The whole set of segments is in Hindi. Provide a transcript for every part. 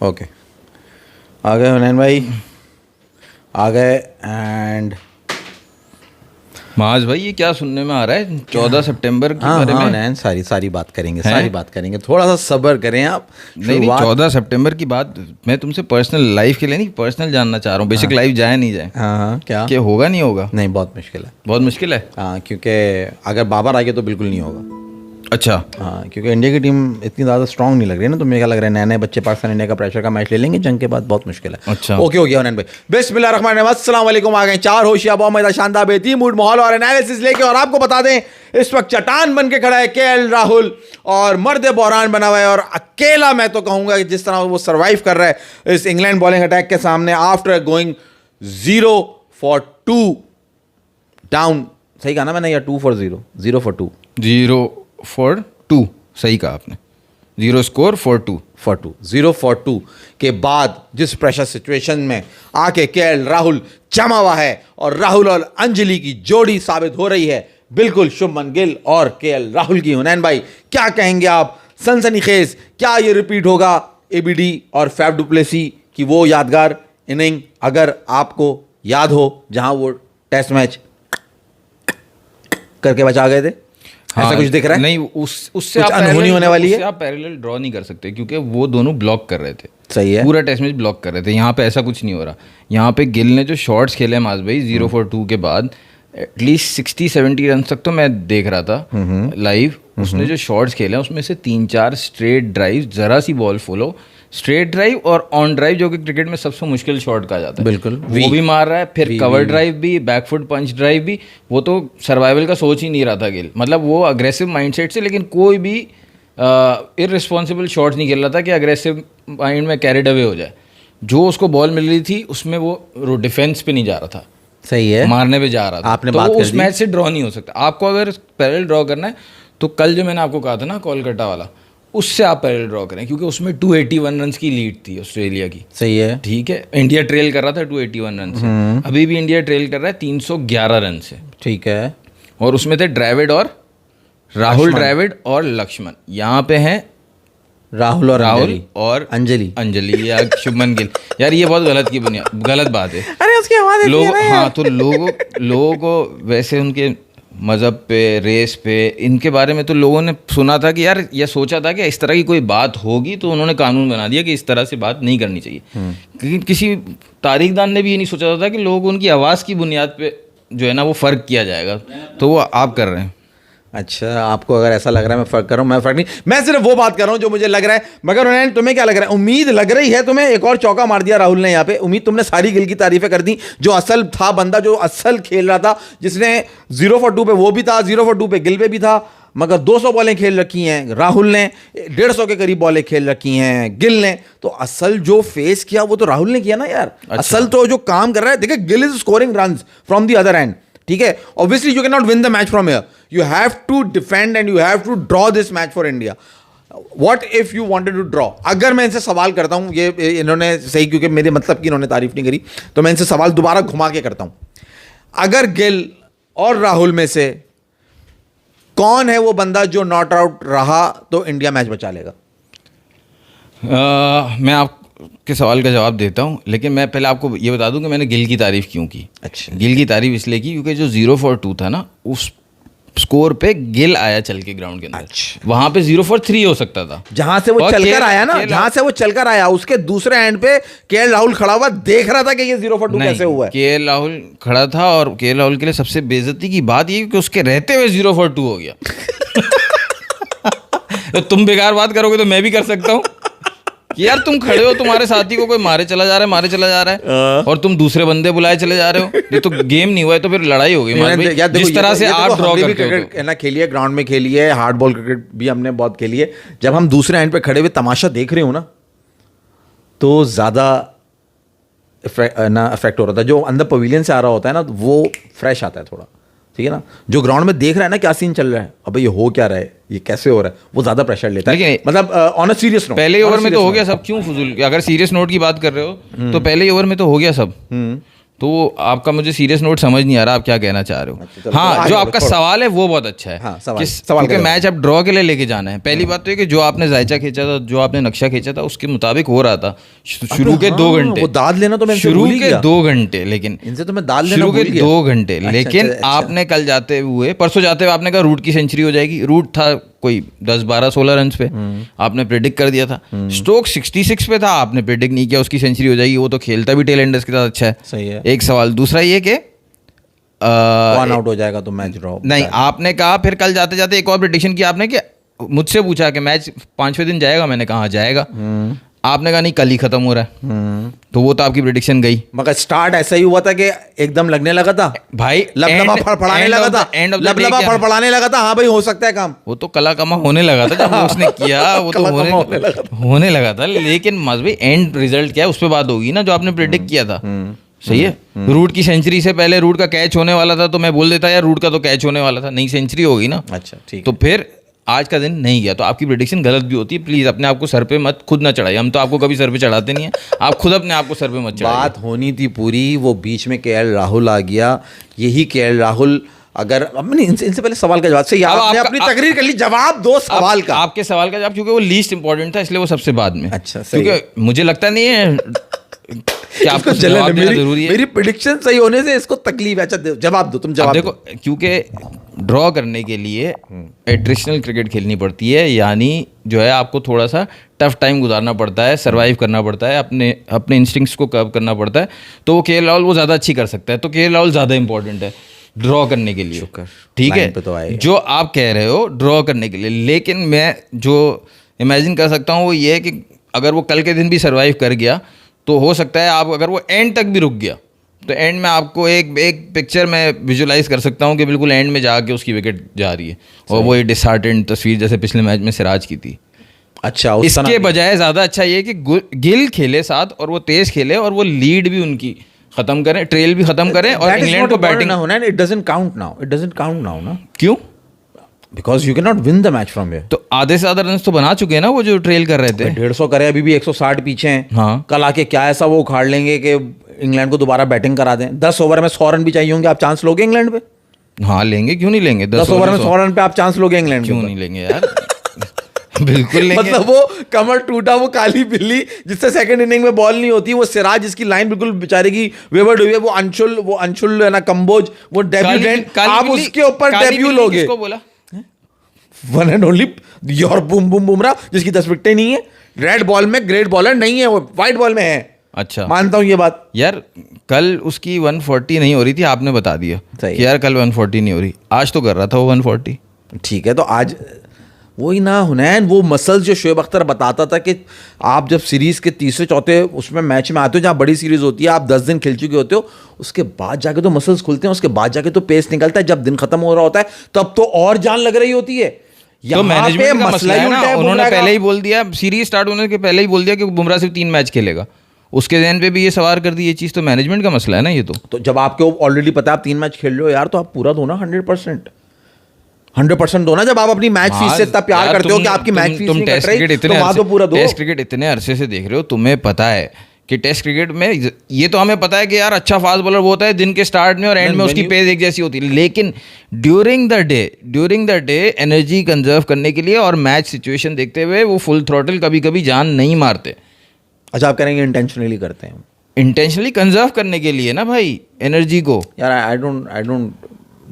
ओके, आ गए हुनैन भाई, आ गए। एंड माज भाई ये क्या सुनने में आ रहा है 14 सितंबर के हाँ बारे हाँ में? हुनैन, सारी बात करेंगे, सारी बात करेंगे, थोड़ा सा सब्र करें आप। नहीं 14 सितंबर की बात मैं तुमसे पर्सनल लाइफ के लिए नहीं, पर्सनल जानना चाह रहा हूँ। बेसिक लाइफ जाए नहीं जाए, हाँ क्या क्या होगा नहीं होगा? नहीं, बहुत मुश्किल है, बहुत मुश्किल है। हाँ, क्योंकि अगर बाबर आ गए तो बिल्कुल नहीं होगा। अच्छा, हाँ, क्योंकि इंडिया की टीम इतनी ज़्यादा स्ट्रांग नहीं लग रही है ना। तुम्हें क्या लग रहा है नए नए बच्चे पाकिस्तान इंडिया का प्रेशर का मैच ले लेंगे जंग के बाद? बहुत मुश्किल है। अच्छा, ओके हो गया हुनैन भाई, बिस्मिल्लाहिर्रहमानिर्रहीम, अस्सलाम वालेकुम। आ गए चार होशियार बहुत शानदार बेहतरीन मूड माहौल और एनालिसिस लेके, और आपको बता दें इस वक्त चट्टान बन के खड़ा है केएल राहुल, और मर्द बहरान बना हुआ है, और अकेला मैं तो कहूंगा कि जिस तरह वो सर्वाइव कर रहा है इस इंग्लैंड बॉलिंग अटैक के सामने आफ्टर गोइंग 0-2 डाउन। सही कहा ना मैंने, या 2-0, 0-2 0-2 सही कहा आपने। 0 स्कोर 0-2 के बाद जिस प्रेशर सिचुएशन में आके केएल राहुल जमा हुआ है, और राहुल और अंजलि की जोड़ी साबित हो रही है बिल्कुल शुभमन गिल और केएल राहुल की। हुनैन भाई क्या कहेंगे आप? सनसनीखेज, क्या ये रिपीट होगा एबीडी और फैफ डु प्लेसी की वो यादगार इनिंग, अगर आपको याद हो, जहां वो टेस्ट मैच करके बचा गए थे? हाँ, ऐसा कुछ दिख रहा है? नहीं, उससे कुछ आप अनहोनी होने वाली है? उससे आप पैरेलल ड्रॉ नहीं कर सकते क्योंकि वो दोनों ब्लॉक कर रहे थे। सही है, पूरा टेस्ट मैच ब्लॉक कर रहे थे। यहाँ पे ऐसा कुछ नहीं हो रहा। यहाँ पे गिल ने जो शॉट्स खेले माज भाई 0-2 के बाद, एटलीस्ट 60-70 रन तक तो मैं देख रहा था लाइव। उसने जो शॉट्स खेले हैं उसमें से 3-4 स्ट्रेट ड्राइव, जरा सी बॉल फॉलो, स्ट्रेट ड्राइव और ऑन ड्राइव, जो कि क्रिकेट में सबसे मुश्किल शॉट कहा जाता है, बिल्कुल वो भी मार रहा है। फिर कवर ड्राइव भी, बैकफुट पंच ड्राइव भी। वो तो सर्वाइवल का सोच ही नहीं रहा था गिल, मतलब वो अग्रेसिव माइंडसेट से, लेकिन कोई भी इररिस्पॉन्सिबल शॉट्स नहीं खेल रहा था कि अग्रेसिव माइंड में कैरिड अवे हो जाए। जो उसको बॉल मिल रही थी उसमें वो डिफेंस पे नहीं जा रहा था, सही है, मारने पे जा रहा था। आपने तो बात वो कर उस दी। मैच से ड्रॉ नहीं हो सकता। आपको अगर पैरेलल ड्रॉ करना है तो कल जो मैंने आपको कहा था ना कोलकाता वाला, उससे आप पैरेलल ड्रॉ करें, क्योंकि उसमें 281 रन की लीड थी ऑस्ट्रेलिया की। सही है, ठीक है, इंडिया ट्रेल कर रहा था 281 रन से। अभी भी इंडिया ट्रेल कर रहा है 311 रन से। ठीक है, और उसमें थे ड्रैविड और राहुल, ड्रैविड और लक्ष्मण। यहाँ पे हैं राहुल और अंजलि या शुभमन गिल। यार ये बहुत गलत बात है। अरे उसकी आवाज लोग, हाँ, तो लोगों को वैसे उनके मज़हब पे, रेस पे, इनके बारे में तो लोगों ने सुना था कि यार, ये सोचा था कि इस तरह की कोई बात होगी तो उन्होंने कानून बना दिया कि इस तरह से बात नहीं करनी चाहिए। लेकिन किसी तारीखदान ने भी ये नहीं सोचा था कि लोग उनकी आवाज़ की बुनियाद पे जो है ना वो फ़र्क किया जाएगा। तो वो आप कर रहे हैं। अच्छा, आपको अगर ऐसा लग रहा है मैं फर्क कर रहा हूँ, मैं फर्क नहीं, मैं सिर्फ वो बात कर रहा हूँ जो मुझे लग रहा है। मगर हुनैन, तुम्हें क्या लग रहा है? उम्मीद लग रही है तुम्हें? एक और चौका मार दिया राहुल ने यहाँ पे। उम्मीद तुमने सारी गिल की तारीफें कर दी। जो असल था बंदा, जो असल खेल रहा था, जिसने 0-2 पे वो भी था, 0-2 पे गिल पे भी था, मगर 200 बॉलें खेल रखी हैं राहुल ने, 150 के करीब बॉलें खेल रखी हैं गिल ने। तो असल जो फेस किया वो तो राहुल ने किया ना यार। असल तो जो काम कर रहा है, देखिए, Gill is scoring runs from the other end. ठीक है, obviously you can not win the match from here, you have to defend and you have to draw this match for India. What if you wanted to draw? अगर मैं इनसे सवाल करता हूं, ये इन्होंने सही, क्योंकि मेरे मतलब की इन्होंने तारीफ नहीं करी, तो मैं इनसे सवाल दोबारा घुमा के करता हूं। अगर गिल और राहुल में से कौन है वो बंदा जो नॉट आउट रहा तो इंडिया मैच बचा लेगा? मैं आपके सवाल का जवाब देता हूं, लेकिन मैं पहले आपको ये बता दूं कि मैंने गिल की तारीफ क्यों की। अच्छा, गिल की तारीफ इसलिए की क्योंकि जो 0-2 था ना, उस स्कोर पे गिल आया चल के ग्राउंड के अंदर। अच्छा, वहां पे 0-3 हो सकता था। जहां से वो चलकर आया ना, जहां से वो चलकर आया, उसके दूसरे एंड पे केएल राहुल खड़ा हुआ, देख रहा था कि ये 0-2 कैसे हुआ है। केएल राहुल खड़ा था, और केएल राहुल के लिए सबसे बेइज्जती की बात ये कि उसके रहते हुए 0-2 हो गया। तो तुम बेकार बात करोगे तो मैं भी कर सकता हूँ कि यार तुम खड़े हो, तुम्हारे साथी को कोई मारे चला जा रहा है, और तुम दूसरे बंदे बुलाए चले जा रहे हो। ये तो गेम नहीं हुआ है, तो फिर लड़ाई हो गई। जिस तरह से आप ड्रॉ करते हो ना, खेलिए ग्राउंड में, खेलिए हार्ड बॉल क्रिकेट भी हमने बहुत खेली है। जब हम दूसरे एंड पे खड़े हुए तमाशा देख रहे हो ना, तो ज्यादा इफेक्ट हो रहा था। जो अंदर पवेलियन से आ रहा होता है ना, वो फ्रेश आता है थोड़ा। ठीक है ना, जो ग्राउंड में देख रहा है ना क्या सीन चल रहा है, अबे ये हो क्या रहा है, ये कैसे हो रहा है, वो ज्यादा प्रेशर लेता है। मतलब ऑन अ सीरियस नोट, पहले ओवर में तो हो गया सब। क्यों फजूल? अगर सीरियस नोट की बात कर रहे हो तो पहले ओवर में तो हो गया सब। तो आपका मुझे सीरियस नोट समझ नहीं आ रहा आप क्या कहना चाह रहे अच्छा, हो। चलो, हाँ, आगे जो बढ़ो, आपका छोड़ो। सवाल है वो बहुत अच्छा है। हाँ, सवाल- कि सवाल क्योंकि का मैच आप ड्रॉ के लिए लेके जाना है। पहली बात तो ये कि जो आपने जायचा खींचा था, जो आपने नक्शा खींचा था, उसके मुताबिक हो रहा था। शुरू के हाँ, 2 घंटे, वो दाद लेना तो मैं इनसे शुरू भूल ही के गया। 2 घंटे, लेकिन इनसे तो मैं दाद लेना शुरू के भूल गया। 2 घंटे, अच्छा, लेकिन अच्छा, अच्छा। आपने कल जाते हुए, परसों जाते हुए आपने कहा रूट की सेंचुरी हो जाएगी। रूट था कोई 10 12 16 रन पे, आपने प्रेडिक्ट कर दिया था। स्टोक 66 पे था, आपने प्रेडिक्ट नहीं किया उसकी सेंचुरी हो जाएगी। वो तो खेलता भी टेल एंडर्स के साथ अच्छा है। सही है। एक सवाल। दूसरा ये कि वन आउट हो जाएगा तो मैच ड्रॉ। नहीं, आपने कहा फिर कल जाते जाते एक और प्रेडिक्शन किया आपने, कि मुझसे पूछा कि मैच 5वें दिन जाएगा, मैंने कहा हाँ जाएगा। आपने कहा नहीं, कल ही खत्म हो रहा है। तो वो तो आपकी प्रेडिक्शन गई मगर स्टार्ट ऐसा ही हुआ था कि एकदम लगने लगा था भाई। लबलबा फड़फड़ाने लगा था लबलबा फड़फड़ाने लगा था। हाँ भाई हो सकता है काम। वो तो कला कमा होने लगा था जब उसने किया, वो तो कला कमा होने होने लगा था। लेकिन मजबी एंड रिजल्ट क्या है उस पे बात होगी ना, जो आपने प्रेडिक्ट किया था। सही है। रूट की सेंचुरी से पहले रूट का कैच होने वाला था, तो मैं बोल देता यार रूट का तो कैच होने वाला था, नहीं सेंचुरी होगी ना। अच्छा ठीक। तो फिर आज का दिन नहीं गया, तो आपकी प्रेडिक्शन गलत भी होती है। प्लीज अपने आप को सर पे मत, खुद ना चढ़ाइए। हम तो आपको कभी सर पे चढ़ाते नहीं है, आप खुद अपने आप को सर पे मत चढ़ाइए। बात होनी थी पूरी, वो बीच में केएल राहुल आ गया। यही केएल राहुल अगर इनसे पहले सवाल का जवाब सही, आपने अपनी तकरीर कर ली, जवाब दो सवाल का। आपके सवाल का जवाब, क्योंकि वो लीस्ट इंपॉर्टेंट था इसलिए वो सबसे बाद में। अच्छा, सही क्योंकि मुझे लगता नहीं है कि आपको इसको जवाब देना जरूरी है। मेरी प्रेडिक्शन सही होने से इसको तकलीफ है। अच्छा जवाब दो, तुम अब जवाब देखो, क्योंकि ड्रॉ करने के लिए एट्रिशनल क्रिकेट खेलनी पड़ती है, यानी जो है आपको थोड़ा सा टफ टाइम गुजारना पड़ता है, सर्वाइव करना पड़ता है, अपने अपने इंस्टिंक्ट्स को कर्व करना पड़ता है। तो वो केएल राहुल वो ज़्यादा अच्छी कर सकता है, तो केएल राहुल ज़्यादा इंपॉर्टेंट है ड्रॉ करने के लिए। ठीक लाइन पे तो है, आएगा। जो आप कह रहे हो ड्रॉ करने के लिए, लेकिन मैं जो इमेजिन कर सकता हूँ वो ये है कि अगर वो कल के दिन भी सर्वाइव कर गया तो हो सकता है आप, अगर वो एंड तक भी रुक गया तो एंड में आपको एक पिक्चर में विजुलाइज कर सकता हूँ कि बिल्कुल एंड में जाके उसकी विकेट जा रही है, और वो ये डिसहार्टेंड तस्वीर जैसे पिछले मैच में सिराज की थी। अच्छा, इसके बजाय ज़्यादा अच्छा ये कि गिल खेले साथ और वो तेज खेले और वो लीड भी उनकी खत्म करें, ट्रेल भी खत्म करें, और इंग्लैंड को बैटिंग होना है। इट डजंट काउंट नाउ ना, क्यों? Because you can not win the match from here. तो आधे से ज्यादा रन तो बना चुके हैं ना वो जो ट्रेल कर रहे थे। 150 करे, अभी भी 160 पीछे हैं। हाँ। कल आके क्या ऐसा वो उखाड़ लेंगे कि इंग्लैंड को दोबारा बैटिंग करा दें। 10 ओवर में 100 रन भी चाहिए होंगे, आप चांस लोगे इंग्लैंड पे? हाँ लेंगे, क्यों नहीं लेंगे? 10 ओवर में 100 रन पे आप चांस लोगे इंग्लैंड क्यों नहीं लेंगे यार? बिल्कुल लेंगे। मतलब वो कमर टूटा, वो काली बिल्ली जिससे सेकंड इनिंग में बॉल नहीं होती, वो सिराज जिसकी लाइन बिल्कुल बेचारे की वेवर्ड हुई है, वो अंशुल है ना, कंबोज, वो डेब्यूटेंट, आप उसके ऊपर डेब्यू लोगे। किसको बोला? One and only your Bumrah, जिसकी 10 विकेटें नहीं है, रेड बॉल में ग्रेट बॉलर नहीं है, वो व्हाइट बॉल में है। अच्छा, मानता हूं ये बात। यार कल उसकी 140 नहीं हो रही थी, आपने बता दिया सही कि यार कल 140 नहीं हो रही, आज तो कर रहा था वो 140। ठीक है, तो आज वही ना हुनैन, वो मसल्स जो शोएब अख्तर बताता था कि आप जब सीरीज के तीसरे चौथे उसमें मैच में आते हो, जहाँ बड़ी सीरीज होती है, आप 10 दिन खेल चुके होते हो, उसके बाद जाके तो मसल्स खुलते हैं, उसके बाद जाके तो पेस निकलता है। जब दिन खत्म हो रहा होता है तब तो और जान लग रही होती है। तो मैनेजमेंट का मसला है ना, उन्होंने पहले ही बोल दिया, सीरीज स्टार्ट होने के पहले ही बोल दिया कि बुमराह सिर्फ 3 मैच खेलेगा। उसके ज़हन पे भी ये सवार कर दी, ये चीज़ तो मैनेजमेंट का मसला है ना ये तो जब आपको ऑलरेडी पता है आप 3 मैच खेल रहे हो यार, तो आप पूरा दो ना 100% दो ना। जब आप अपनी मैच फीस से इतना प्यार करते हो कि आपकी मैच फीस नहीं कट रही, तो वहां तो पूरा दो। टेस्ट क्रिकेट इतने अरसे से देख रहे हो, तुम्हें पता है कि टेस्ट क्रिकेट में ये तो हमें पता है कि यार अच्छा फास्ट बॉलर वो होता है दिन के स्टार्ट में और एंड में उसकी पेस एक जैसी होती है, लेकिन during the day energy conserve करने के लिए और मैच सिचुएशन देखते हुए वो फुल थ्रॉटल कभी कभी जान नहीं मारते। अच्छा, आप करेंगे इंटेंशनली करते हैं? इंटेंशनली कंजर्व करने के लिए ना भाई एनर्जी को। यार I don't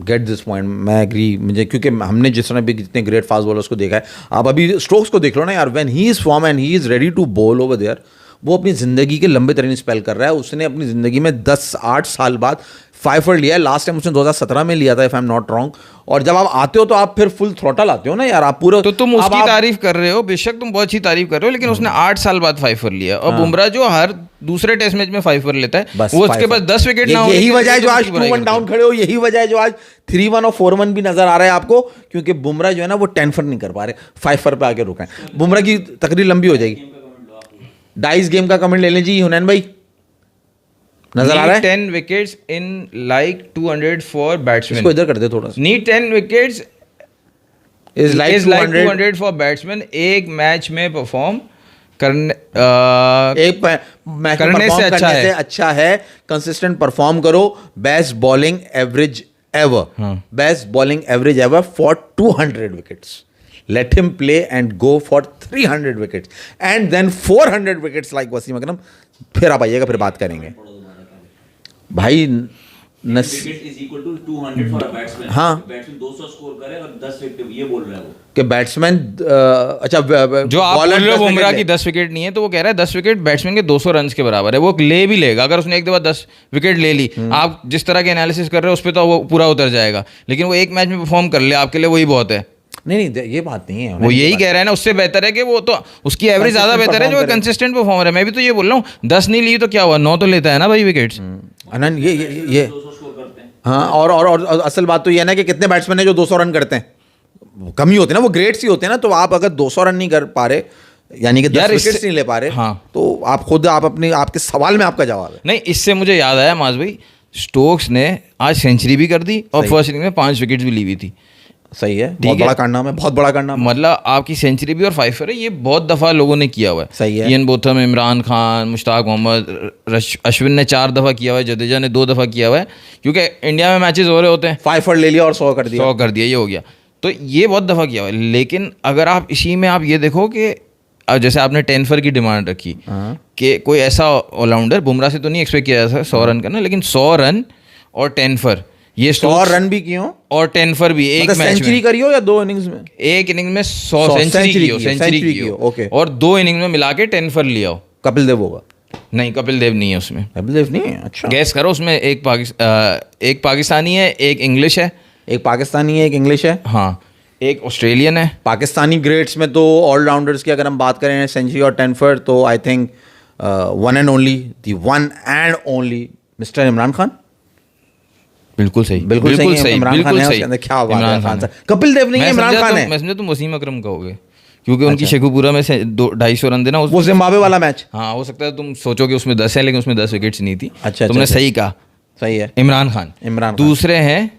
get this point. मैं एग्री, मुझे क्योंकि हमने जिस तरह भी जितने ग्रेट फास्ट बॉलर्स को देखा है, आप अभी स्ट्रोक्स को देख लो ना यार, when he is form and he is ready to bowl over there, वो अपनी ज़िंदगी के लंबे तरीन स्पेल कर रहा है। उसने अपनी ज़िंदगी में 10-8 साल बाद 5 लिया है। लास्ट टाइम उसने 2017 में लिया था, if I am not wrong. और जब आप आते हो तो आप फिर फुल थ्रॉटल आते हो ना यार, आप पूरा। तो तुम उसकी तारीफ कर रहे हो, बेशक तुम बहुत अच्छी तारीफ कर रहे हो, लेकिन उसने 8 साल बाद 5 लिया। और बुमराह जो हर दूसरे टेस्ट मैच में 5 लेता है, वो उसके पास 10 विकेट ना हो। यही वजह है जो आज 2-1 डाउन खड़े हो, यही वजह है जो आज 3-1 और 4-1 भी नजर आ रहा है आपको, क्योंकि बुमराह जो है ना वो 10 नहीं कर पा रहे, 5 पे आके रुके हैं। बुमराह की तकरीर लंबी हो जाएगी। डाइस गेम का कमेंट ले लें जी हुनैन भाई, नजर आ रहा है। 10 wickets in like 200 for batsman. इसको इधर कर दे थोड़ा सा। Need 10 wickets is like 200 for batsman. एक मैच में परफॉर्म करने एक मैच करने से अच्छा करने है। से अच्छा है। कंसिस्टेंट परफॉर्म करो। Best bowling average ever, best bowling average ever for 200 wickets. Let him play and go for 300 wickets and then 400 wickets like Wasim Akram. फिर आप आइएगा, फिर बात करेंगे भाई। Wicket is equal to 200 for a batsman. हाँ। बैट्समैन 200 स्कोर करे और 10 विकेट, ये बोल रहा है वो कि बैट्समैन अच्छा जो आप बोल bowler रहे हो 10 बुमराह विकेट की 10 विकेट नहीं है, तो वो कह रहा है 10 विकेट बैट्समैन के 200 रन के बराबर है, वो ले भी लेगा। अगर उसने एक दफा 10 विकेट ले ली, आप जिस तरह के एनालिसिस कर रहे हो उस पर तो वो पूरा उतर जाएगा, लेकिन वो एक मैच में परफॉर्म कर ले, आपके लिए वही बहुत है। नहीं, ये बात नहीं है। वो यही कह रहा है ना, उससे बेहतर है कि वो तो उसकी एवरेज ज्यादा Consistent बेहतर है जो perform करे। कंसिस्टेंट परफॉर्मर है। मैं भी तो ये बोल रहा हूँ, 10 नहीं ली तो क्या हुआ, 9 तो लेता है ना भाई विकेट्स। अनन ये 200 स्कोर करते हैं। हाँ, और असल बात तो ये है ना कि कितने बैट्समैन है जो 200 रन करते हैं, वो कम ही होते हैं ना, वो ग्रेट्स ही होते हैं ना। तो आप अगर 200 रन नहीं कर पा रहे, यानी कि 10 यार विकेट्स इससे- नहीं ले पा रहे, हाँ। तो आप खुद आपके सवाल में आपका जवाब है। नहीं, इससे मुझे याद आया माज भाई, स्टोक्स ने आज सेंचुरी भी कर दी और सही। फर्स्ट इनिंग में 5 विकेट्स भी ली हुई थी। सही है, बहुत है। बड़ा कारनामा है, बहुत बड़ा कारनामा। मतलब आपकी सेंचुरी भी और फाइफर है, ये बहुत दफ़ा लोगों ने किया हुआ है। सही है। इयन बोथम, इमरान खान, मुश्ताक मोहम्मद, अश्विन ने 4 दफ़ा किया हुआ है, जडेजा ने 2 दफ़ा किया हुआ है, क्योंकि इंडिया में मैचेस हो रहे होते हैं। 5 फॉर ले लिया और 100 कर दिया। 100 कर दिया, ये हो गया। तो ये बहुत दफ़ा किया हुआ है। लेकिन अगर आप इसी में आप ये देखो कि अब जैसे आपने 10 फॉर की डिमांड रखी कि कोई ऐसा ऑलराउंडर, बुमराह से तो नहीं एक्सपेक्ट किया जा सकता 100 रन करना, लेकिन 100 रन और 10 फॉर, ये 100 रन भी किए हो, और 10 फॉर भी एक मतलब मैच सेंचुरी में, करी हो या 2 इनिंग्स में? एक इनिंग में 100 सेंचुरी सेंचुरी की हो, की, सेंचुरी सेंचुरी की की हो, हो, ओके। और 2 इनिंग में मिला के 10 फॉर लिया हो। कपिल देव होगा? नहीं, कपिल देव नहीं है उसमें। कपिल देव नहीं है? अच्छा। गैस करो, उसमें एक पाकिस्तानी है, एक इंग्लिश है। एक पाकिस्तानी है, एक इंग्लिश है। हाँ, एक ऑस्ट्रेलियन है। पाकिस्तानी ग्रेट्स में तो ऑलराउंडर्स की अगर हम बात करें सेंचुरी और 10 फॉर, तो I think one and only mister Imran Khan. बिल्कुल सही, बिल्कुल सही है, इमरान खान है उसके अंदर। क्या बात है, इमरान खान खान साहब। कपिल देव नहीं है, इमरान खान है। मैं समझा तुम वसीम अकरम कहोगे, क्योंकि उनकी शेखुपुरा में से 250 रन देना वो जिम्बाब्वे वाला मैच। हाँ, हो सकता है तुम सोचो कि उसमें 10 है, लेकिन उसमें 10 विकेट्स नहीं थी। अच्छा, तुमने अच्छा। सही कहा, सही है। इमरान खान। इमरान खान। दूसरे हैं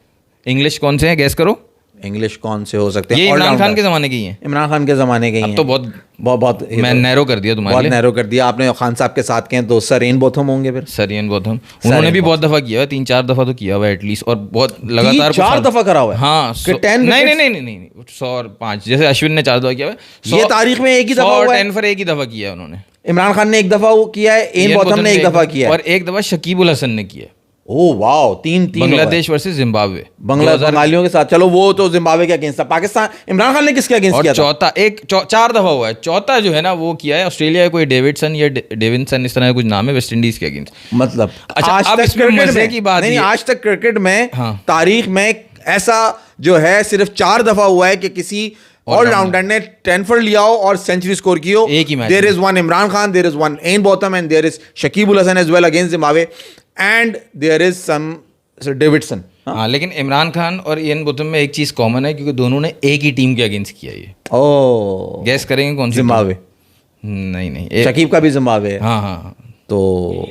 इंग्लिश, कौन से हैं गैस करो। इंग्लिश कौन से हो सकते हैं? ये इमरान खान All-rounder। के ज़माने की हैं। इमरान खान के ज़माने के ही अब हैं। तो बहुत बहुत मैं नैरो कर दिया तुम्हारे बहुत लिए। नैरो कर दिया आपने। खान साहब के साथ के हैं तो सर रेन बोथम होंगे फिर। सरियन बोथम, उन्होंने भी बहुत दफ़ा किया है, 3-4 दफ़ा तो किया हुआ है एटलीस्ट, और बहुत लगातार 4 दफा करा हुआ है? हाँ, कि 10 नहीं wickets? नहीं नहीं नहीं नहीं 100 और 5, जैसे अश्विन ने 4 दफ़ा किया हुआ है। ये तारीख में एक ही दफा हुआ है? 10 फॉर एक ही दफा किया है उन्होंने। इमरान खान ने एक दफा वो किया है, एन इयन बॉथम ने एक दफा किया है। और एक दफा शकीबुल हसन ने किया है, oh wow, 3 Bangladesh versus Zimbabwe. बंगालियों के साथ। चलो वो तो जिम्बाब्वे के अगेंस्ट था। पाकिस्तान, इमरान खान ने किसके अगेंस्ट और किया था? चौथा 4 दफा हुआ है। चौथा जो है ना वो किया है ऑस्ट्रेलिया कोई डेविडसन या डेविनसन, इस तरह का कुछ नाम है, वेस्ट इंडीज के अगेंस्ट। मतलब अच्छा, आज अब तक इसमें क्रिकेट मजे में की बात नहीं, ये- आज तक क्रिकेट में हाँ। तारीख में ऐसा जो है सिर्फ 4 दफा हुआ है कि किसी ऑलराउंडर ने 10 फॉर लिया हो और सेंचुरी स्कोर की हो। एक ही मैच देयर में। Is one Imran Khan, there is one Ian Botham and there is Shakibul Hasan as well against Zimbabwe and there is some Davidson. हाँ, लेकिन इमरान खान और इयन बोथम में एक चीज कॉमन है, क्योंकि दोनों ने एक ही टीम के अगेंस्ट किया ये। ओह, गैस करेंगे कौन सी टीम? जिम्बाब्वे। नहीं नहीं, शकीब का भी जिम्बाब्वे है। हाँ हाँ तो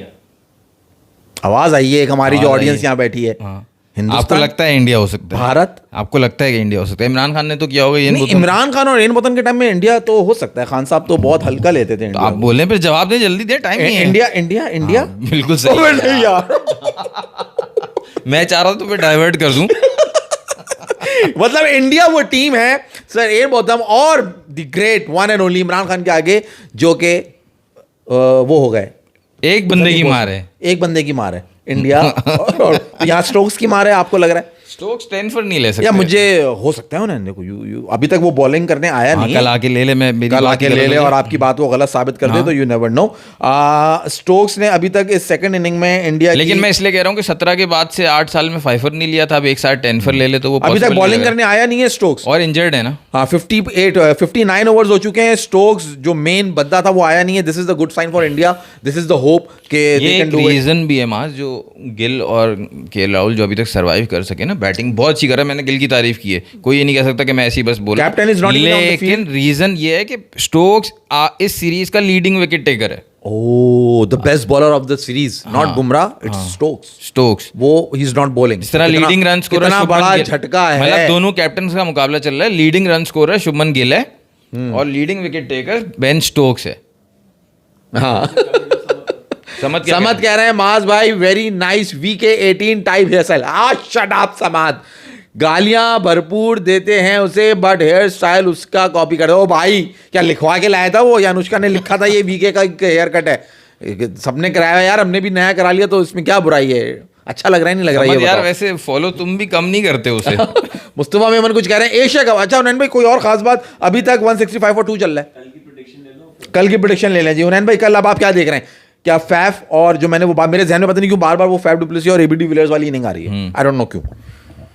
आवाज आई है एक हमारी जो आवाज आई ऑडियंस है। यहाँ बैठी है। हाँ। आपको हिंदुस्तान, लगता है इंडिया हो सकता है? भारत। आपको लगता है कि इंडिया हो सकता है? इमरान खान ने तो किया होगा इयन नहीं, बोथम। इमरान खान और एन बॉथम के टाइम में इंडिया तो हो सकता है। खान साहब तो बहुत हल्का लेते थे तो इंडिया आप को। बोले, फिर जवाब दें, जल्दी दे, टाइम नहीं है। इंडिया इंडिया इंडिया हाँ, बिल्कुल ओह, सही। नहीं यार मैं चाह रहा था तो डाइवर्ट कर दूं। मतलब इंडिया वो टीम है सर, एन बॉथम और the great one and only Imran Khan के आगे, जो कि वो हो गए। एक बंदे की मार है। एक बंदे की मार है इंडिया। और यहाँ स्टोक्स की मार है, आपको लग रहा है? स्टोक्स 10 फॉर नहीं ले सकते। या मुझे हो सकता है उन्हें, देखो यू अभी तक वो बॉलिंग करने आया हाँ, नहीं कल है। आके ले ले, मैं मेरी कल बात आके ही ले गलत ले हो और गई। आपकी बात वो गलत साबित कर दे तो यू नेवर नो। स्टोक्स ने अभी तक इस सेकंड इनिंग में इंडिया लेकिन की, मैं इसलिए कह रहा हूँ कि 17 के बाद से 8 साल में 5 फॉर नहीं लिया था, अब एक साथ 10 फॉर ले ले तो वो अभी तक possible नहीं बॉलिंग लग रहा करने आया नहीं है स्टोक्स। है। और इंजर्ड है ना। हाँ, 59 ओवर्स हो चुके हैं। स्टोक्स जो मेन बद्दा था वो आया नहीं है। This is the good sign for India. This is the hope कि ये दे कैन एक डू इट। रीजन भी है मास, जो गिल और केएल राहुल जो अभी तक सरवाइव कर सके ना, बैटिंग बहुत अच्छी कर रहा है। मैंने गिल की तारीफ की है, कोई ये नहीं कह सकता कि मैं ऐसी बस बोला। Captain is not even on the लेकिन रीजन ये है कि स्टोक्स इस सीरीज का लीडिंग विकेट टेकर है। Oh, the best bowler of the series, not Bumrah, it's Stokes. Stokes वो ही इज नॉट बॉलिंग। जिस तरह लीडिंग रन स्कोरर इतना बड़ा झटका है। मतलब दोनों कैप्टन का मुकाबला चल रहा है। Leading run scorer Shubman Gill है और leading wicket taker Ben Stokes है। हाँ समझ क्या समद कह रहे हैं माज भाई very nice VK18 type hair style. Shut up Samad, गालियां भरपूर देते हैं उसे बट हेयर स्टाइल उसका कॉपी कर दो। भाई क्या लिखवा के लाया था वो, या अनुष्का ने लिखा था ये VK का हेयर कट है? सबने कराया है यार, हमने भी नया करा लिया तो इसमें क्या बुराई है? अच्छा लग रहा है नहीं लग रहा है समझ ये यार, बताओ। वैसे फॉलो तुम भी कम नहीं करते उसे। मुस्तफा मेमन कुछ कह रहे हैं एशिया कप। अच्छा उनैन भाई कोई और खास बात? अभी तक 165 और 2 चल रहा है। कल की प्रेडिक्शन ले लें जी उनैन भाई। कल अब आप क्या देख रहे हैं? क्या फैफ और जो मैंने वो बात मेरे ध्यान में पता नहीं क्यों बार बार वो फैफ डुप्लेसी और ABD विलियर्स वाली इनिंग आ रही है, आई डोंट नो क्यों।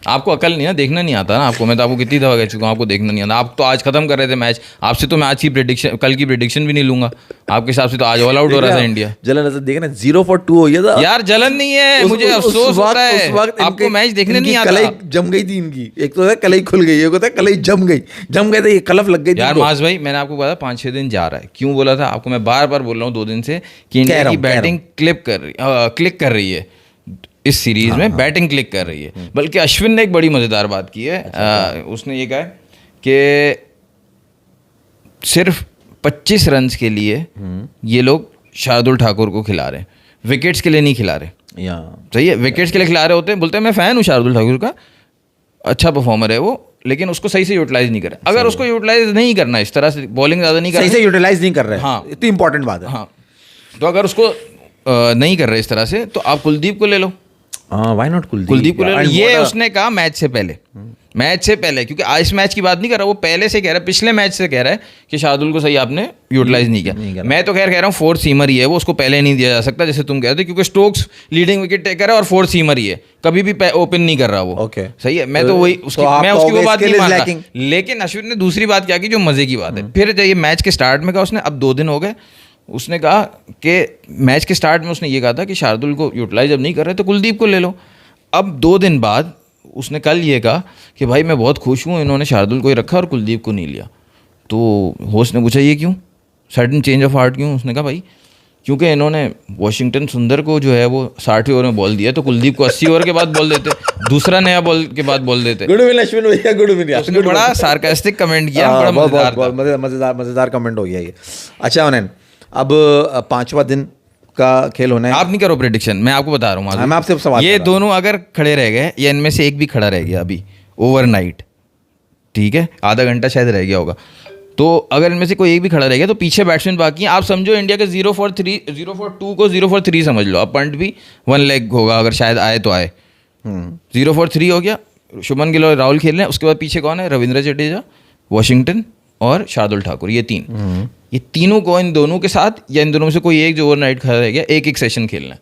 आपको अकल नहीं है, देखना नहीं आता ना आपको। मैं तो आपको कितनी दफा कह चुका हूँ, आपको देखना नहीं आता। आप तो आज खत्म कर रहे थे मैच, आपसे तो मैं आज की प्रेडिक्शन, कल की प्रेडिक्शन भी नहीं लूंगा आपके हिसाब से। तो आज ऑल आउट हो रहा था इंडिया। जलन नजर देख रहे हैं 0 for 2 हो गया था यार जलन नहीं है, मुझे अफसोस होता है, आपको मैच देखने नहीं आता। कलई जम गई थी इनकी, एक तो होता है कलई खुल गई, एक होता है कलई जम गए थे, ये कलफ लग गई थी यार इनको। मास भाई, मैंने आपको बताया 5-6 दिन जा रहा है। क्यों बोला था आपको? मैं बार बार बोल रहा हूँ 2 दिन से कि इंडिया की बैटिंग क्लिक कर रही है इस सीरीज में, बैटिंग क्लिक कर रही है। बल्कि अश्विन ने एक बड़ी मजेदार बात की है। उसने ये कहा है कि सिर्फ 25 रन के लिए ये लोग शार्दुल ठाकुर को खिला रहे हैं, विकेट्स के लिए नहीं खिला रहे। या सही है, विकेट्स के लिए खिला रहे होते हैं। बोलते हैं मैं फैन हूँ शार्दुल ठाकुर का, अच्छा परफॉर्मर है वो, लेकिन उसको सही से यूटिलाइज नहीं करे। अगर उसको यूटिलाइज नहीं करना, इस तरह से बॉलिंग ज़्यादा नहीं सही करना, से यूटिलाइज नहीं कर रहे हैं, हाँ। इतनी इंपॉर्टेंट बात है। हाँ, तो अगर उसको नहीं कर रहे इस तरह से, तो आप कुलदीप को ले लो। व्हाई नॉट कुलदीप को ले लो। ये उसने कहा मैच से पहले, क्योंकि आज इस मैच की बात नहीं कर रहा, वो पहले से कह रहा है, पिछले मैच से कह रहा है कि शार्दुल को सही आपने यूटिलाइज नहीं किया। मैं तो खैर कह रहा हूँ 4th सीमर ही है वो, उसको पहले नहीं दिया जा सकता जैसे तुम कहते, क्योंकि स्टोक्स लीडिंग विकेट टेकर है और 4th सीमर ही है, कभी भी ओपन नहीं कर रहा वो। ओके सही है, मैं तो वही मैं उसकी वो बात नहीं मानता। लेकिन अश्विन ने दूसरी बात क्या की जो मजे की बात है, फिर जब ये मैच के स्टार्ट में कहा उसने, अब 2 दिन हो गए, उसने कहा कि मैच के स्टार्ट में उसने ये कहा था कि शार्दुल को यूटिलाइज अब नहीं कर रहे तो कुलदीप को ले लो। अब 2 दिन बाद उसने कल ये कहा कि भाई मैं बहुत खुश हूँ, इन्होंने शार्दुल को ही रखा और कुलदीप को नहीं लिया। तो होस्ट ने पूछा ये क्यों, सडन चेंज ऑफ हार्ट क्यों? उसने कहा भाई क्योंकि इन्होंने वॉशिंगटन सुंदर को जो है वो 60वें ओवर में बॉल दिया, तो कुलदीप को 80 ओवर के बाद बॉल देते, दूसरा नया बॉल के बाद बॉल देते। गुड विन अश्विन भैया, गुड विन यार। उसने बड़ा सार्कास्टिक कमेंट किया, बड़ा मजेदार था। मजेदार कमेंट हो गया ये। अच्छा उन्हें अब 5वां दिन का खेल होना है। आप नहीं करो प्रेडिक्शन, मैं आपको बता रहा हूँ। मैं आपसे सवाल ये दोनों अगर खड़े रह गए या इनमें से एक भी खड़ा रह गया अभी ओवरनाइट, ठीक है, आधा घंटा शायद रह गया होगा, तो अगर इनमें से कोई एक भी खड़ा रह गया तो पीछे बैट्समैन बाकी हैं। आप समझो इंडिया के 0 for 2 को 0 for 3 समझ लो। अब पंट भी 1 लेग होगा, अगर शायद आए तो आए। 0 for 3 हो गया, शुभमन गिल और राहुल खेल रहे हैं। उसके बाद पीछे कौन है? रविंद्र जडेजा, वॉशिंगटन और शार्दुल ठाकुर, ये 3। ये तीनों को इन दोनों के साथ या इन दोनों में से कोई एक जो ओवरनाइट खड़ा रह गया, एक सेशन खेलना है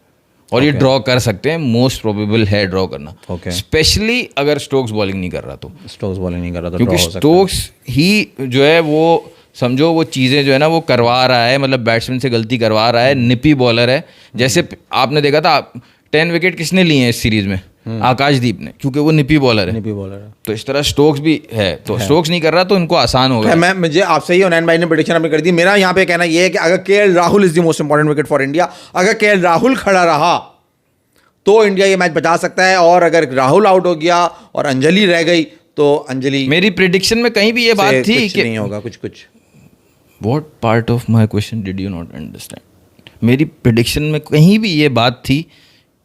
और ये ड्रॉ कर सकते हैं। मोस्ट प्रोबेबल है ड्रॉ करना, स्पेशली अगर स्टोक्स बॉलिंग नहीं कर रहा तो। स्टोक्स बॉलिंग नहीं कर रहा तो क्योंकि स्टोक्स ही जो है वो समझो वो चीज़ें जो है ना वो करवा रहा है, मतलब बैट्समैन से गलती करवा रहा है, निपी बॉलर है। जैसे आपने देखा था 10 विकेट किसने लिए हैं इस सीरीज में? आकाशदीप ने, क्योंकि वो निपी बॉलर है। तो इस तरह स्टोक्स भी है, तो स्टोक्स नहीं कर रहा तो इनको आसान होगा। मुझे आपसे ही उनैन भाई ने प्रेडिक्शन अपनी कर दी। मेरा यहाँ पे कहना ये है कि अगर KL Rahul is the most important wicket for India, अगर KL राहुल खड़ा रहा तो इंडिया ये मैच बचा सकता है, और अगर राहुल आउट हो गया और अंजलि रह गई तो अंजलि, मेरी प्रेडिक्शन में कहीं भी ये बात थी कि नहीं होगा कुछ। What part of my question did you not understand? मेरी प्रेडिक्शन में कहीं भी ये बात थी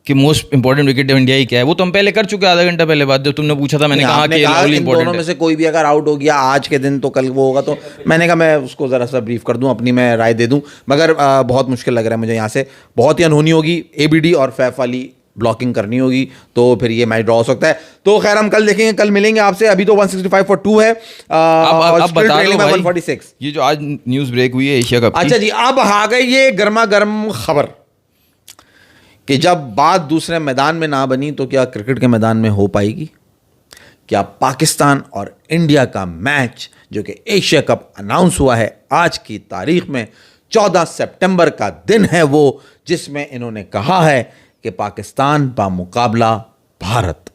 कि मोस्ट इंपॉर्टेंट विकेट इंडिया ही क्या है? वो तो हम पहले कर चुके आधा घंटा पहले बात, जब तुमने पूछा था मैंने कहा कि राहुल इंपॉर्टेंट दोनों में से कोई भी अगर आउट हो गया आज के दिन तो कल वो होगा, तो मैंने कहा मैं उसको ज़रा सा ब्रीफ कर दूं, अपनी मैं राय दे दूं। मगर बहुत मुश्किल लग रहा है मुझे, यहाँ से बहुत ही अनहोनी होगी, ABD और फैफ वाली ब्लॉकिंग करनी होगी, तो फिर ये मैच ड्रॉ हो सकता है। तो खैर हम कल देखेंगे, कल मिलेंगे आपसे। अभी तो 165 for 2 है, अब बता दो भाई, 146। ये जो आज न्यूज़ ब्रेक हुई है एशिया कप। अच्छा जी, अब आ गई ये गर्मा गर्म खबर कि जब बात दूसरे मैदान में ना बनी तो क्या क्रिकेट के मैदान में हो पाएगी? क्या पाकिस्तान और इंडिया का मैच जो कि एशिया कप अनाउंस हुआ है आज की तारीख में, 14 सितंबर का दिन है वो, जिसमें इन्होंने कहा है कि पाकिस्तान बा मुकाबला भारत।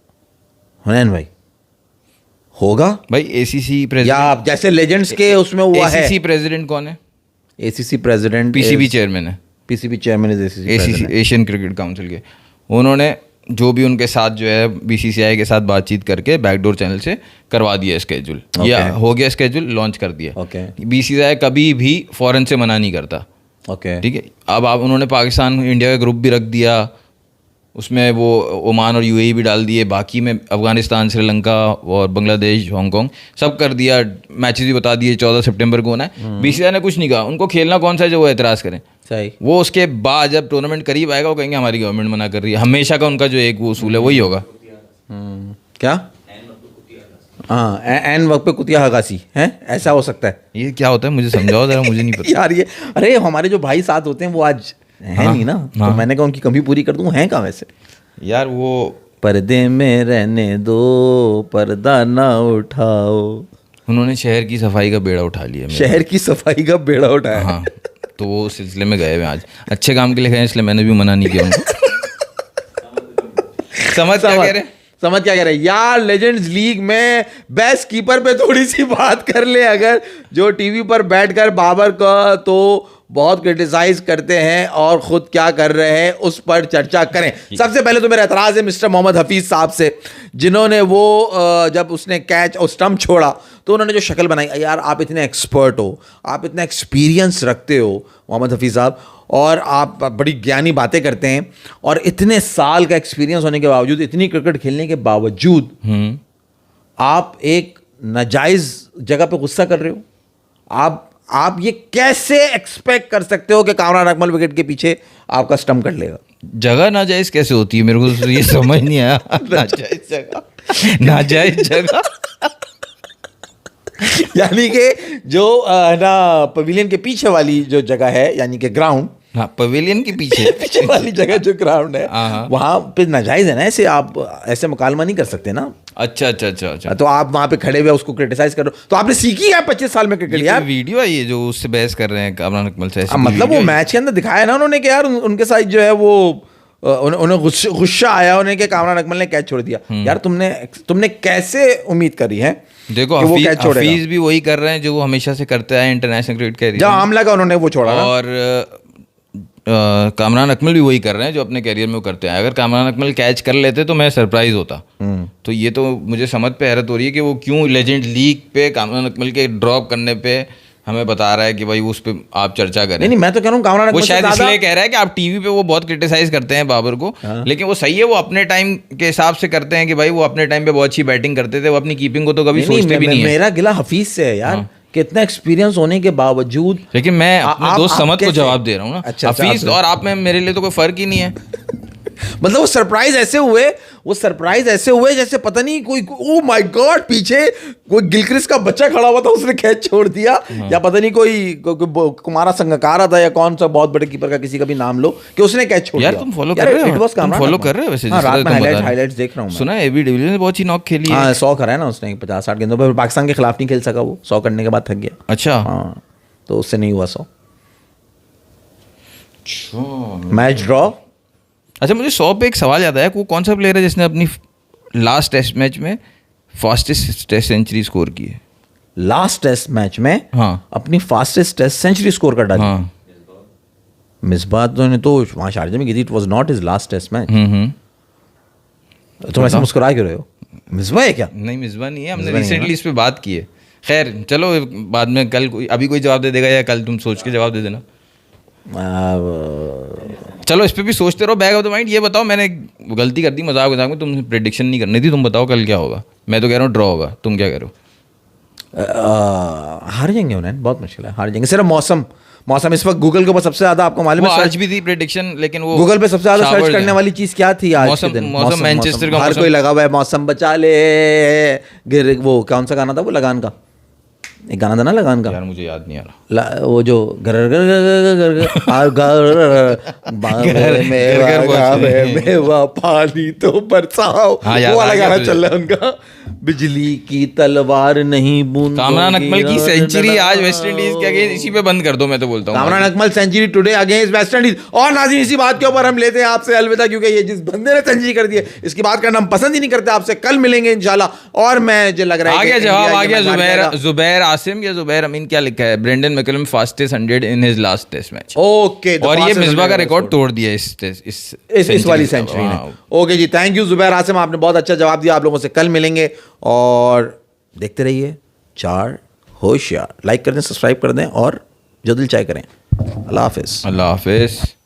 हुनैन भाई होगा भाई? ACC प्रेसिडेंट या जैसे लेजेंड्स के उसमें हुआ है। ACC प्रेसिडेंट कौन है? ACC प्रेसिडेंट PCB चेयरमैन है। PCB chairman is ACC Asian cricket council के। उन्होंने जो भी उनके साथ जो है BCCI के साथ बातचीत करके बैकडोर चैनल से करवा दिया स्केड्यूल, या हो गया स्केड्यूल, लॉन्च कर दिया। BCCI कभी भी फॉरेन से मना नहीं करता, ओके ठीक है। अब आप उन्होंने पाकिस्तान इंडिया का ग्रुप भी रख दिया, उसमें वो ओमान और यूएई भी डाल दिए, बाकी में अफगानिस्तान, श्रीलंका और बांग्लादेश, हांगकांग सब कर दिया, मैचेस भी बता दिए 14 सितंबर को होना है। बीसीसीआई ने कुछ नहीं कहा, उनको खेलना कौन सा है जो वो एतराज़ करें। सही। वो उसके बाद जब टूर्नामेंट करीब आएगा वो कहेंगे हमारी गवर्नमेंट मना कर रही है, हमेशा का उनका जो एक वो उसूल है वही होगा। क्या? हाँ, एन वक्त पे कुतिया हगासी है, ऐसा हो सकता है। ये क्या होता है मुझे समझाओ जरा, मुझे नहीं पता। यार ये, अरे हमारे जो भाई साथ होते हैं वो आज है नहीं ना, तो मैंने कहा उनकी कमी पूरी कर दूं, हैं कहाँ वैसे? यार वो पर्दे में रहने दो, पर्दा ना उठाओ। उन्होंने शहर की सफाई का बेड़ा उठा लिया मेरा। शहर की सफाई का बेड़ा उठाया। हाँ, तो वो उस सिलसिले में गए हुए आज, अच्छे काम के लिए गए, इसलिए मैंने भी मना नहीं किया उनको। समझ क्या कह रहे? समझ क्या कह रहे हैं यार? लेजेंड्स लीग में बेस्ट कीपर पे थोड़ी सी बात कर ले, अगर जो टीवी पर बैठकर बाबर का तो बहुत क्रिटिसाइज करते हैं और खुद क्या कर रहे हैं उस पर चर्चा करें। सबसे पहले तो मेरा एतराज़ है मिस्टर मोहम्मद हफीज़ साहब से, जिन्होंने वो जब उसने कैच और स्टंप छोड़ा तो उन्होंने जो शक्ल बनाई, यार आप इतने एक्सपर्ट हो, आप इतना एक्सपीरियंस रखते हो मोहम्मद हफीज़ साहब, और आप बड़ी ज्ञानी बातें करते हैं, और इतने साल का एक्सपीरियंस होने के बावजूद, इतनी क्रिकेट खेलने के बावजूद आप एक नाजायज़ जगह पे गुस्सा कर रहे हो। आप ये कैसे एक्सपेक्ट कर सकते हो कि कामरान अकमल विकेट के पीछे आपका स्टंप कर लेगा? जगह नाजायज कैसे होती है, मेरे को तो ये समझ नहीं आया। नाजायज जगह, नाजायज जगह यानी कि जो ना पवेलियन के पीछे वाली जो जगह है, यानी कि ग्राउंड, हाँ पवेलियन के पीछे पीछे वाली जगह जो ग्राउंड है, वहां पे नाजायज है ना, ऐसे आप ऐसे मुकालमा नहीं कर सकते ना। अच्छा अच्छा अच्छा अच्छा। तो आप वहां पे खड़े हुए उसको क्रिटिसाइज करो, तो आपने सीखी है 25 साल में क्रिकेट यार। वीडियो है ये जो उससे बहस कर रहे हैं कामरान अकमल से, मतलब वो मैच के अंदर दिखाया ना उन्होंने कि यार उनके साथ जो है वो उन्हें गुस्सा आया उन्हें कि कामरान अकमल ने कैच छोड़ दिया। यार तुमने कैसे उम्मीद करी है? देखो हफीज भी वही कर रहे हैं जो वो हमेशा से करते आए इंटरनेशनल क्रिकेट कैरियर, जब आमला का उन्होंने वो छोड़ा, और कामरान अकमल भी वही कर रहे हैं जो अपने कैरियर में वो करते हैं। अगर कामरान अकमल कैच कर लेते तो मैं सरप्राइज होता। तो ये तो मुझे समझ पे हैरत हो रही है कि वो क्यों लेजेंड लीग पे कामरान अकमल के ड्रॉप करने पे हमें बता रहा है कि भाई उस पे आप चर्चा करें। नहीं मैं तो कह रहा हूँ कामरान अकमल वो शायद इसलिए कह रहा है कि आप टीवी पे वो बहुत क्रिटिसाइज करते हैं बाबर को, लेकिन वो सही है, वो अपने टाइम के हिसाब से करते हैं कि भाई वो अपने टाइम पे बहुत अच्छी बैटिंग करते थे, वो अपनी कीपिंग को तो कभी सोचते भी नहीं है। मेरा गिला हफीज से है यार, कितना एक्सपीरियंस होने के बावजूद। लेकिन मैं अपने दोस्त समद को जवाब दे रहा हूँ ना। अच्छा, हफीज और आप में मेरे लिए तो कोई फर्क ही नहीं है। मतलब वो सरप्राइज ऐसे हुए जैसे पता नहीं कोई, ओ माय गॉड, पीछे कोई गिलक्रिस्ट का बच्चा खड़ा हुआ था उसने कैच छोड़ दिया, या पता नहीं कोई कुमारा संगकारा था या कौन सा बहुत बड़े कीपर का किसी का भी नाम लो कि उसने कैच छोड़ दिया। यार तुम फॉलो कर रहे हो, फॉलो कर रहे हो वैसे? रात में हाइलाइट्स देख रहा हूँ। सुना है एबी डिविलियर्स ने बहुत ही नॉक खेली है। 100 करा है ना उसने 50-60 गेंदों पर, पाकिस्तान के खिलाफ नहीं खेल सका वो, 100 करने के बाद थक गया। अच्छा हाँ, तो उससे नहीं हुआ 100, मैच ड्रॉ। अच्छा मुझे 100 पे एक सवाल याद आया, वो कौन सा प्लेयर है जिसने अपनी लास्ट टेस्ट मैच में फास्टेस्ट टेस्ट सेंचुरी स्कोर की है? लास्ट टेस्ट मैच में हाँ अपनी फास्टेस्ट टेस्ट सेंचुरी स्कोर कर डाली। हाँ मिसबाह ने तो वहाँ शारजा में की थी, it was not his last test match. तुम ऐसे मुस्कुरा क्यों रहे हो? मिसबाह है क्या? नहीं मिसबाह नहीं है, हमने रिसेंटली इस पे बात की है। खैर चलो बाद में कल अभी कोई जवाब दे देगा या कल तुम सोच के जवाब दे देना। चलो इस पे भी सोचते रहो, बैक ऑफ द माइंड। ये बताओ, मैंने गलती कर दी मजाक में, तुम प्रेडिक्शन नहीं करनी थी, तुम बताओ कल क्या होगा। मैं तो कह रहा हूँ ड्रॉ होगा, तुम क्या कह रहे हो? हार जाएंगे उन्हें, बहुत मुश्किल है, हार जाएंगे। सिर्फ मौसम इस वक्त गूगल के ऊपर सबसे ज्यादा, आपको मालूम है, आज भी थी प्रेडिक्शन, लेकिन वो गूगल पे सबसे ज्यादा सर्च करने वाली चीज क्या थी आज के दिन? मौसम मैनचेस्टर का हर कोई लगा हुआ है, मौसम बचा ले, वो कौन सा गाना था वो लगान का, एक गाना था ना लगान का, यार मुझे याद नहीं आ रहा, वो जो घर मेवा पानी तो बरसाओ, वो वाला गाना चल रहा है उनका, बिजली की तलवार नहीं बूंद। कामरान अकमल की सेंचुरी आज वेस्ट इंडीज के अगेंस्ट, इसी पे बंद कर दो, मैं तो बोलता हूँ Kamran Akmal century today against West Indies. और नाज़रीन इसी बात के ऊपर हम लेते हैं आपसे अलविदा, क्योंकि ये जिस बंदे ने सेंचुरी कर दी है इसकी बात करना हम पसंद ही नहीं करते। आपसे कल मिलेंगे इंशाल्लाह। और मैं जो लग रहा है आ गया जवाब, आ गया। जुबैर आसिम या जुबैर अमीन क्या लिखा है? Brendon McCullum fastest 100 in his last test match. Okay, और ये मिसबाह का रिकॉर्ड तोड़ दिया इस वाली सेंचुरी ने। Okay ji, thank you Zubair Asim, आपने बहुत अच्छा जवाब दिया। आप लोगों से कल मिलेंगे और देखते रहिए 4 होशियार। लाइक कर दें, सब्सक्राइब कर दें और जो दिल चाहे करें। अल्लाह हाफिज़। अल्लाह हाफिज़।